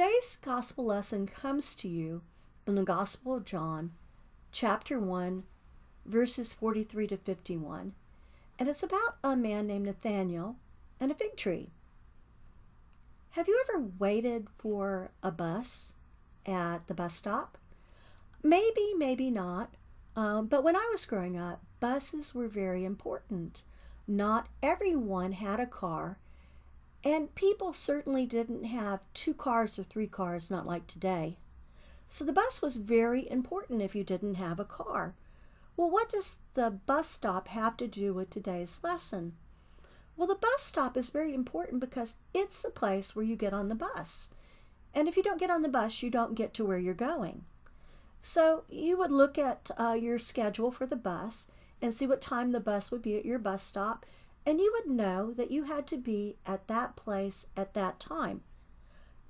Today's gospel lesson comes to you from the Gospel of John, chapter 1, verses 43 to 51. And it's about a man named Nathanael and a fig tree. Have you ever waited for a bus at the bus stop? Maybe, maybe not. But when I was growing up, buses were very important. Not everyone had a car, and people certainly didn't have 2 cars or 3 cars, not like today. So the bus was very important if you didn't have a car. Well, what does the bus stop have to do with today's lesson? Well, the bus stop is very important because it's the place where you get on the bus. And if you don't get on the bus, you don't get to where you're going. So you would look at your schedule for the bus and see what time the bus would be at your bus stop, and you would know that you had to be at that place at that time.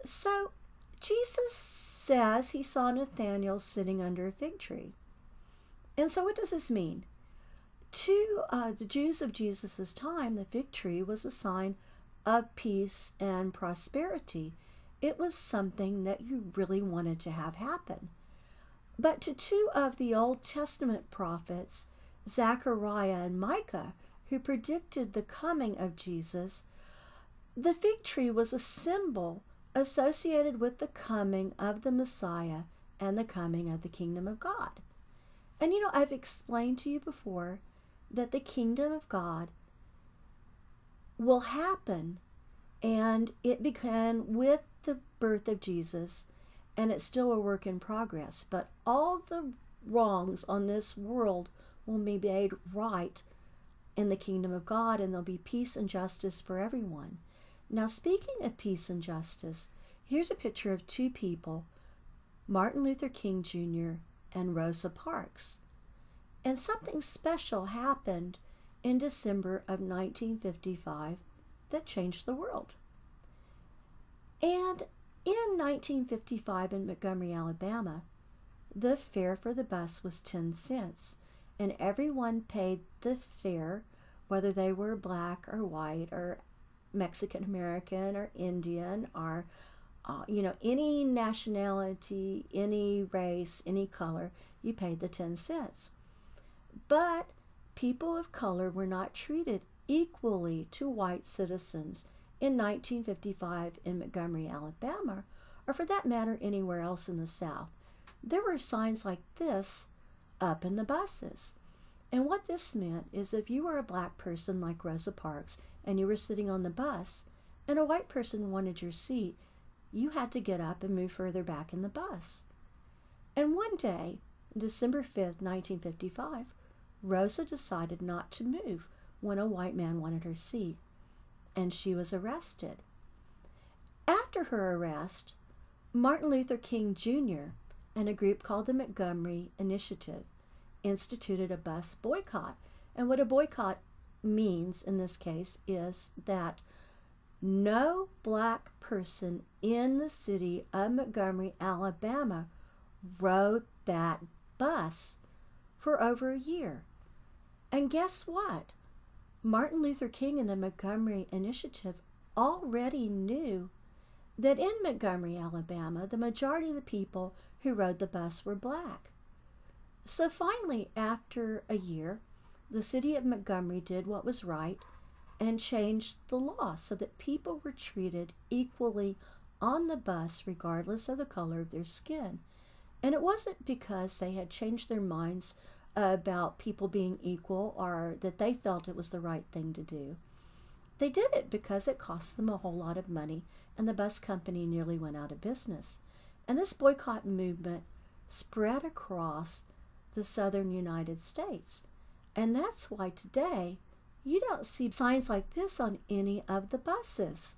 So Jesus says he saw Nathanael sitting under a fig tree. And so what does this mean? To the Jews of Jesus' time, the fig tree was a sign of peace and prosperity. It was something that you really wanted to have happen. But to 2 of the Old Testament prophets, Zechariah and Micah, who predicted the coming of Jesus, the fig tree was a symbol associated with the coming of the Messiah and the coming of the kingdom of God. And I've explained to you before that the kingdom of God will happen, and it began with the birth of Jesus, and it's still a work in progress. But all the wrongs on this world will be made right in the kingdom of God, and there'll be peace and justice for everyone. Now, speaking of peace and justice, here's a picture of 2 people, Martin Luther King Jr. and Rosa Parks. And something special happened in December of 1955 that changed the world. And in 1955 in Montgomery, Alabama, the fare for the bus was 10 cents. And everyone paid the fare, whether they were black or white or Mexican American or Indian or, any nationality, any race, any color, you paid the 10 cents. But people of color were not treated equally to white citizens in 1955 in Montgomery, Alabama, or for that matter, anywhere else in the South. There were signs like this up in the buses. And what this meant is if you were a black person like Rosa Parks and you were sitting on the bus and a white person wanted your seat, you had to get up and move further back in the bus. And one day, December 5th, 1955, Rosa decided not to move when a white man wanted her seat, and she was arrested. After her arrest, Martin Luther King Jr. and a group called the Montgomery Initiative instituted a bus boycott. And what a boycott means in this case is that no black person in the city of Montgomery, Alabama rode that bus for over a year. And guess what? Martin Luther King and the Montgomery Initiative already knew that in Montgomery, Alabama, the majority of the people who rode the bus were black. So finally, after a year, the city of Montgomery did what was right and changed the law so that people were treated equally on the bus regardless of the color of their skin. And it wasn't because they had changed their minds about people being equal or that they felt it was the right thing to do. They did it because it cost them a whole lot of money, and the bus company nearly went out of business. And this boycott movement spread across the southern United States. And that's why today you don't see signs like this on any of the buses.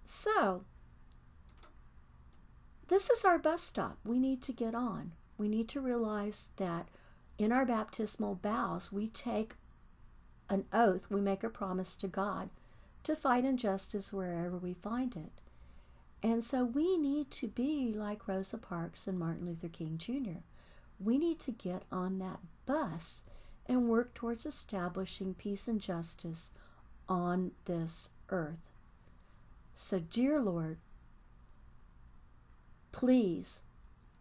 So, this is our bus stop. We need to get on. We need to realize that in our baptismal vows, we take an oath, we make a promise to God to fight injustice wherever we find it. And so we need to be like Rosa Parks and Martin Luther King Jr. We need to get on that bus and work towards establishing peace and justice on this earth. So, dear Lord, Please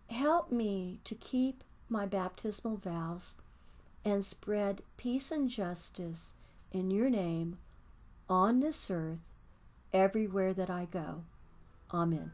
help me to keep my baptismal vows and spread peace and justice in your name on this earth everywhere that I go. Amen.